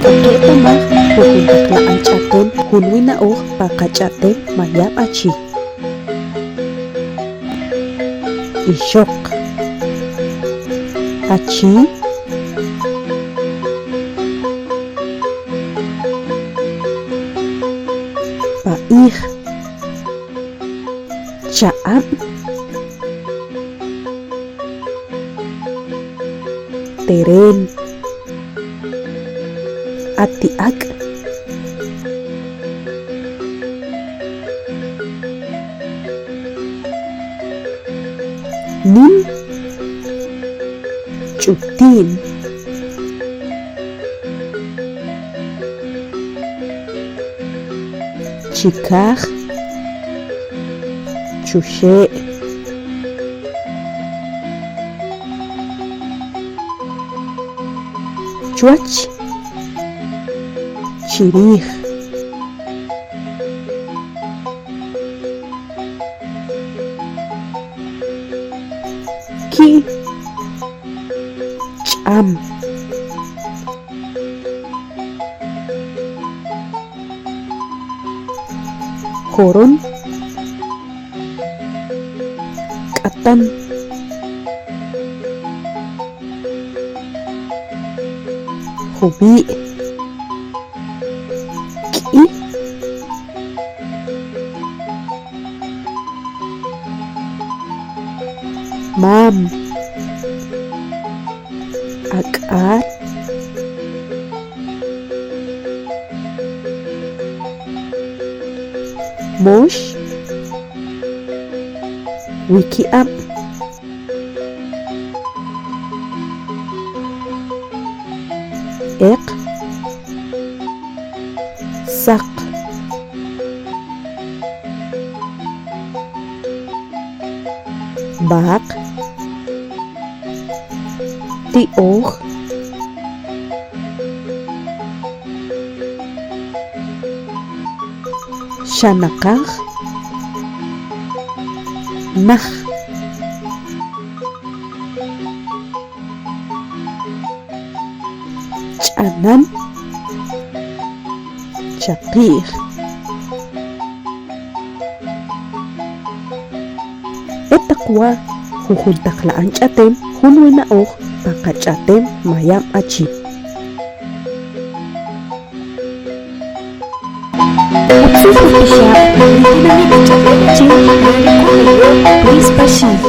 Paketambah pupuntaklaan chaten hulwina pakachaten mayam achi. Isyok achi paih caam teren atiak nin cutin cikah cushe cuac cirih ki cam horon katan hobi ki mam akat mosh wiki up ek sak bak tiok shanakah nah canan cakir etakwa huhuntaklaan chatem hulwina pakachatem mayam achi. Khusus Isya, ini namanya chatem achi dari Korea, please pasi.